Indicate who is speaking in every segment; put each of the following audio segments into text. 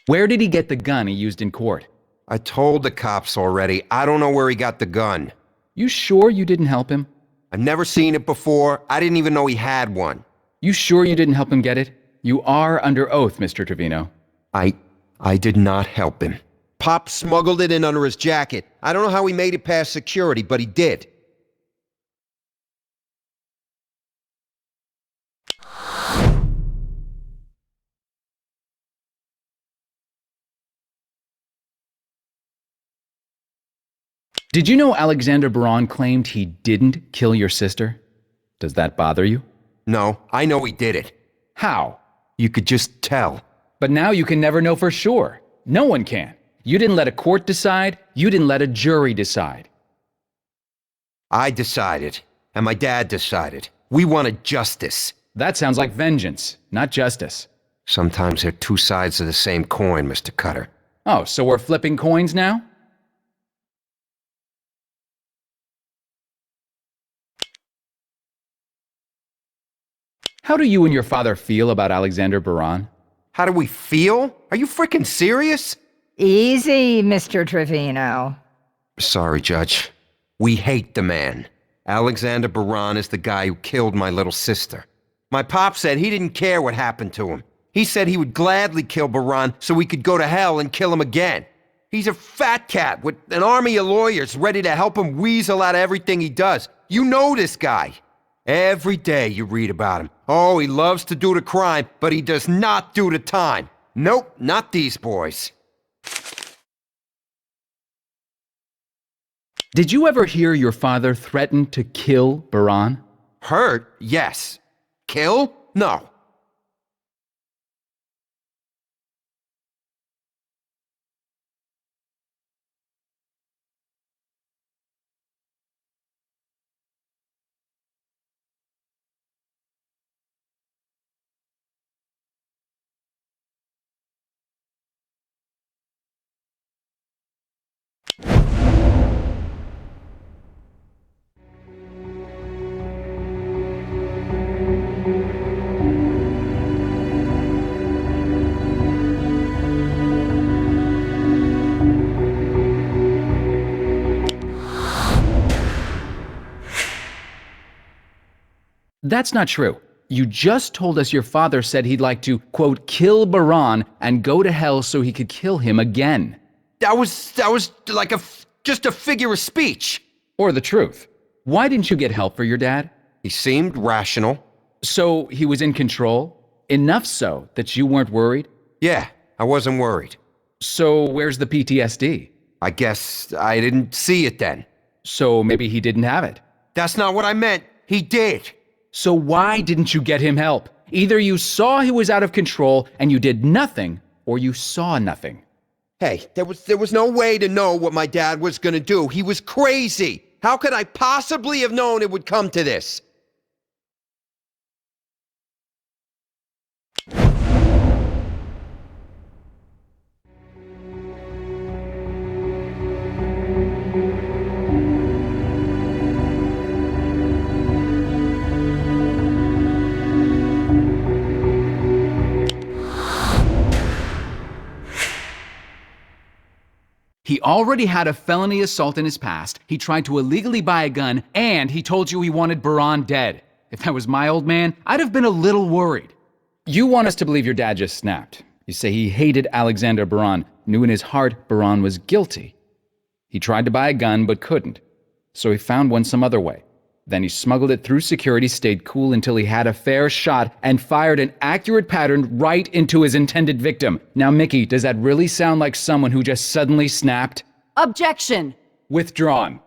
Speaker 1: Where did he get the gun he used in court?
Speaker 2: I told the cops already. I don't know where he got the gun.
Speaker 1: You sure you didn't help him?
Speaker 2: I've never seen it before. I didn't even know he had one.
Speaker 1: You sure you didn't help him get it? You are under oath, Mr. Trevino.
Speaker 2: I did not help him. Pop smuggled it in under his jacket. I don't know how he made it past security, but he did.
Speaker 1: Did you know Alexander Buron claimed he didn't kill your sister? Does that bother you?
Speaker 2: No, I know he did it.
Speaker 1: How?
Speaker 2: You could just tell.
Speaker 1: But now you can never know for sure. No one can. You didn't let a court decide. You didn't let a jury decide.
Speaker 2: I decided, and my dad decided. We wanted justice.
Speaker 1: That sounds like vengeance, not justice.
Speaker 2: Sometimes they're two sides of the same coin, Mr. Cutter.
Speaker 1: Oh, so we're flipping coins now? How do you and your father feel about Alexander Buron?
Speaker 2: How do we feel? Are you frickin' serious?
Speaker 3: Easy, Mr. Trevino.
Speaker 2: Sorry, Judge. We hate the man. Alexander Buron is the guy who killed my little sister. My pop said he didn't care what happened to him. He said he would gladly kill Buron so we could go to hell and kill him again. He's a fat cat with an army of lawyers ready to help him weasel out of everything he does. You know this guy. Every day you read about him. Oh, he loves to do the crime, but he does not do the time. Nope, not these boys.
Speaker 1: Did you ever hear your father threaten to kill Buron?
Speaker 2: Hurt? Yes. Kill? No.
Speaker 1: That's not true. You just told us your father said he'd like to, quote, kill Buron and go to hell so he could kill him again.
Speaker 2: That was like just a figure of speech.
Speaker 1: Or the truth. Why didn't you get help for your dad?
Speaker 2: He seemed rational.
Speaker 1: So he was in control? Enough so that you weren't worried?
Speaker 2: Yeah, I wasn't worried.
Speaker 1: So where's the PTSD?
Speaker 2: I guess I didn't see it then.
Speaker 1: So maybe he didn't have it.
Speaker 2: That's not what I meant. He did.
Speaker 1: So why didn't you get him help? Either you saw he was out of control and you did nothing, or you saw nothing.
Speaker 2: Hey, there was no way to know what my dad was gonna do. He was crazy. How could I possibly have known it would come to this?
Speaker 1: He already had a felony assault in his past, he tried to illegally buy a gun, and he told you he wanted Buron dead. If that was my old man, I'd have been a little worried. You want us to believe your dad just snapped. You say he hated Alexander Buron, knew in his heart Buron was guilty. He tried to buy a gun but couldn't, so he found one some other way. Then he smuggled it through security, stayed cool until he had a fair shot, and fired an accurate pattern right into his intended victim. Now, Mickey, does that really sound like someone who just suddenly snapped?
Speaker 4: Objection!
Speaker 1: Withdrawn.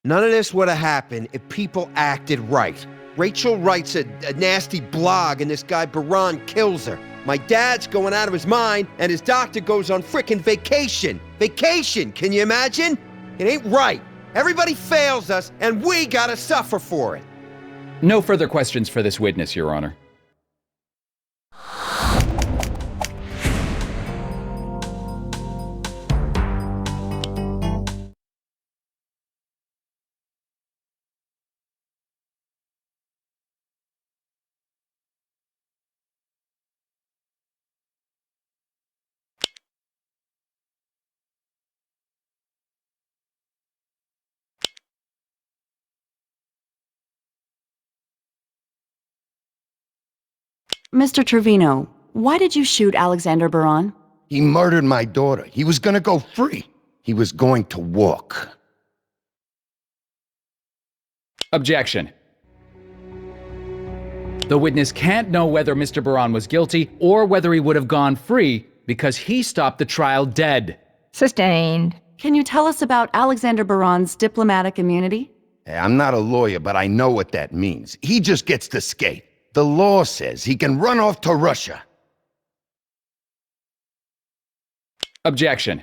Speaker 2: None of this would have happened if people acted right. Rachel writes a nasty blog and this guy Buron kills her. My dad's going out of his mind and his doctor goes on frickin' vacation. Vacation, can you imagine? It ain't right. Everybody fails us, and we gotta suffer for it.
Speaker 1: No further questions for this witness, Your Honor.
Speaker 4: Mr. Trevino, why did you shoot Alexander Buron?
Speaker 5: He murdered my daughter. He was gonna go free. He was going to walk.
Speaker 1: Objection. The witness can't know whether Mr. Buron was guilty or whether he would have gone free because he stopped the trial dead.
Speaker 3: Sustained.
Speaker 4: Can you tell us about Alexander Buron's diplomatic immunity?
Speaker 5: Hey, I'm not a lawyer, but I know what that means. He just gets to skate. The law says he can run off to Russia.
Speaker 1: Objection.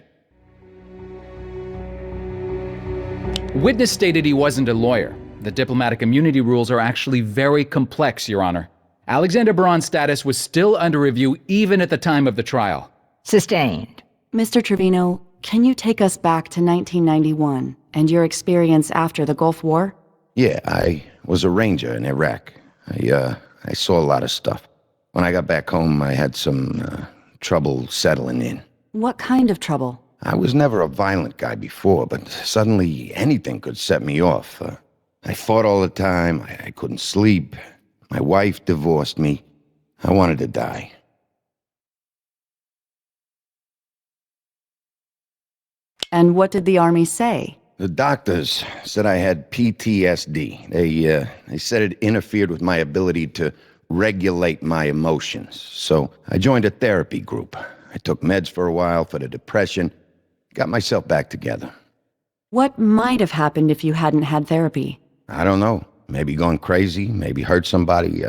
Speaker 1: Witness stated he wasn't a lawyer. The diplomatic immunity rules are actually very complex, Your Honor. Alexander Buron's status was still under review even at the time of the trial.
Speaker 3: Sustained.
Speaker 4: Mr. Trevino, can you take us back to 1991 and your experience after the Gulf War?
Speaker 5: Yeah, I was a ranger in Iraq. I saw a lot of stuff. When I got back home, I had some trouble settling in.
Speaker 4: What kind of trouble?
Speaker 5: I was never a violent guy before, but suddenly anything could set me off. I fought all the time. I couldn't sleep. My wife divorced me. I wanted to die.
Speaker 4: And what did the Army say?
Speaker 5: The doctors said I had PTSD. They said it interfered with my ability to regulate my emotions. So I joined a therapy group. I took meds for a while for the depression, got myself back together.
Speaker 4: What might have happened if you hadn't had therapy?
Speaker 5: I don't know. Maybe gone crazy, maybe hurt somebody.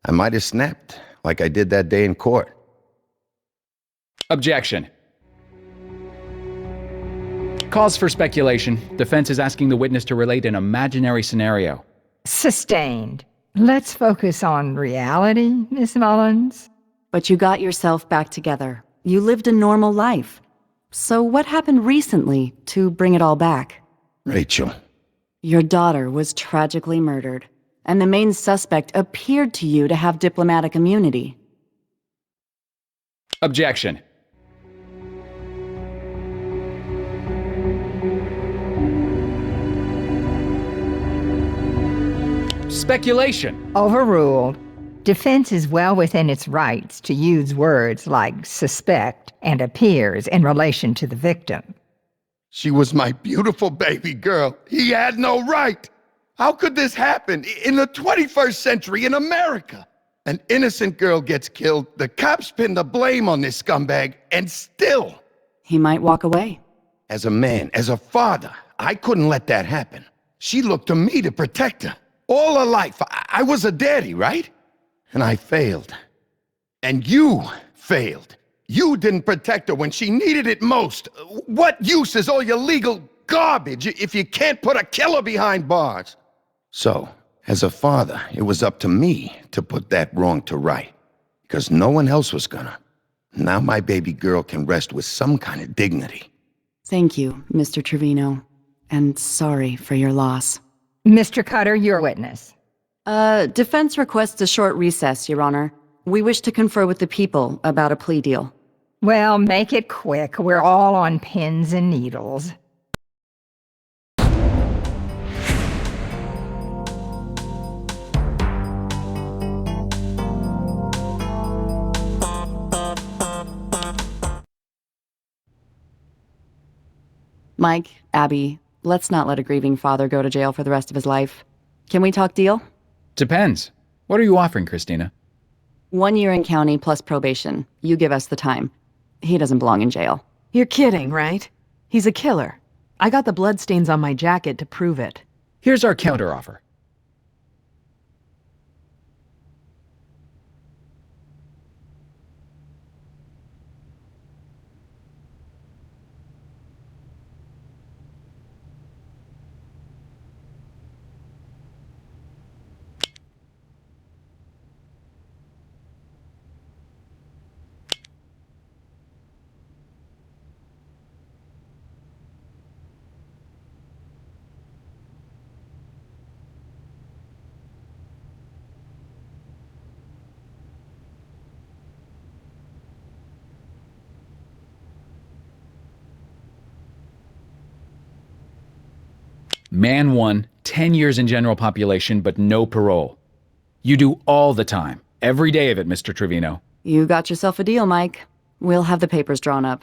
Speaker 5: I might have snapped, like I did that day in court.
Speaker 1: Objection. Calls for speculation. Defense is asking the witness to relate an imaginary scenario.
Speaker 3: Sustained. Let's focus on reality, Miss Mullins.
Speaker 4: But you got yourself back together. You lived a normal life. So what happened recently to bring it all back?
Speaker 5: Rachel.
Speaker 4: Your daughter was tragically murdered, and the main suspect appeared to you to have diplomatic immunity.
Speaker 1: Objection. Speculation.
Speaker 3: Overruled. Defense is well within its rights to use words like suspect and appears in relation to the victim.
Speaker 5: She was my beautiful baby girl. He had no right. How could this happen in the 21st century in America? An innocent girl gets killed, the cops pin the blame on this scumbag, and still...
Speaker 4: He might walk away.
Speaker 5: As a man, as a father, I couldn't let that happen. She looked to me to protect her. All her life, I was a daddy, right? And I failed. And you failed. You didn't protect her when she needed it most. What use is all your legal garbage if you can't put a killer behind bars? So, as a father, it was up to me to put that wrong to right. Because no one else was gonna. Now my baby girl can rest with some kind of dignity.
Speaker 4: Thank you, Mr. Trevino. And sorry for your loss.
Speaker 3: Mr. Cutter, your witness.
Speaker 4: Defense requests a short recess, Your Honor. We wish to confer with the people about a plea deal.
Speaker 3: Well, make it quick. We're all on pins and needles.
Speaker 4: Mike, Abbie, let's not let a grieving father go to jail for the rest of his life. Can we talk deal?
Speaker 1: Depends. What are you offering, Christina?
Speaker 4: 1 year in county plus probation. You give us the time. He doesn't belong in jail.
Speaker 6: You're kidding, right? He's a killer. I got the bloodstains on my jacket to prove it.
Speaker 1: Here's our counteroffer. Man 1, 10 years in general population, but no parole. You do all the time, Every day of it, Mr. Trevino.
Speaker 4: You got yourself a deal, Mike. We'll have the papers drawn up.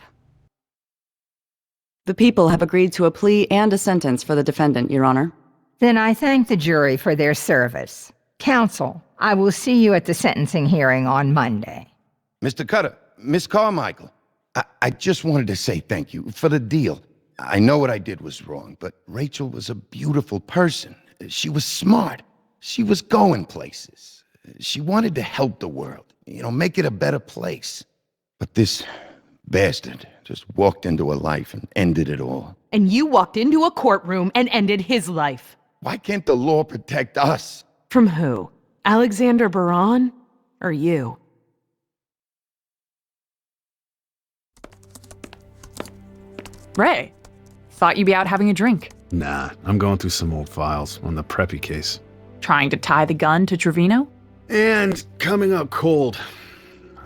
Speaker 4: The people have agreed to a plea and a sentence for the defendant, Your Honor.
Speaker 3: Then I thank the jury for their service. Counsel, I will see you at the sentencing hearing on Monday.
Speaker 5: Mr. Cutter, Miss Carmichael, I just wanted to say thank you for the deal. I know what I did was wrong, but Rachel was a beautiful person. She was smart. She was going places. She wanted to help the world, make it a better place. But this bastard just walked into her life and ended it all.
Speaker 6: And you walked into a courtroom and ended his life.
Speaker 5: Why can't the law protect us?
Speaker 6: From who? Alexander Buron? Or you?
Speaker 7: Ray, thought you'd be out having a drink.
Speaker 8: Nah, I'm going through some old files on the Preppy case.
Speaker 7: Trying to tie the gun to Trevino?
Speaker 8: And coming up cold.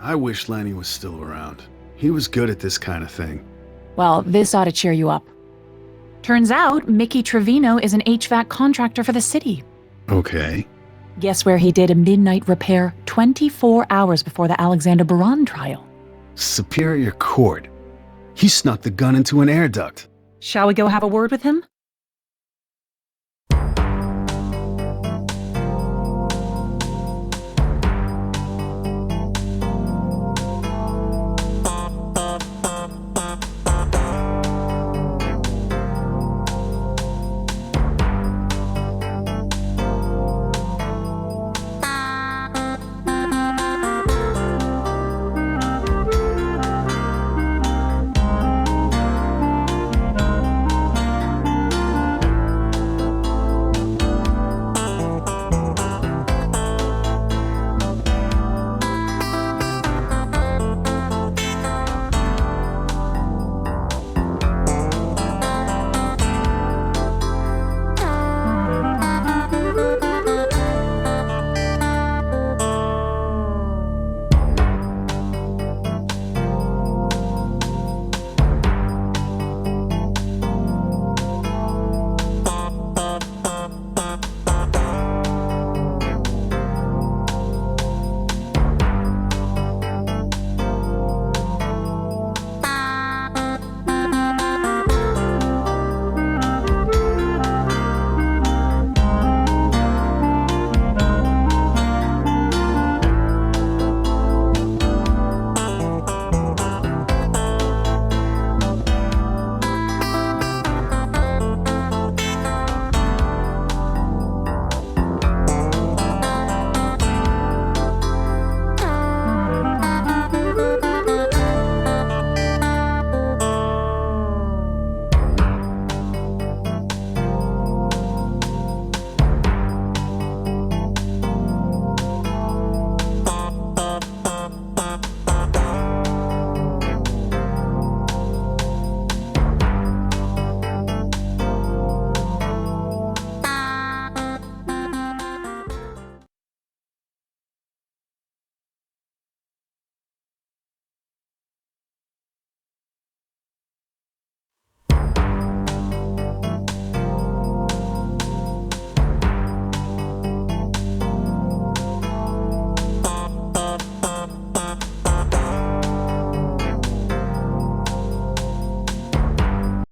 Speaker 8: I wish Lennie was still around. He was good at this kind of thing.
Speaker 7: Well, this ought to cheer you up. Turns out, Mickey Trevino is an HVAC contractor for the city.
Speaker 8: Okay.
Speaker 7: Guess where he did a midnight repair 24 hours before the Alexander Buron trial?
Speaker 8: Superior Court. He snuck the gun into an air duct.
Speaker 7: Shall we go have a word with him?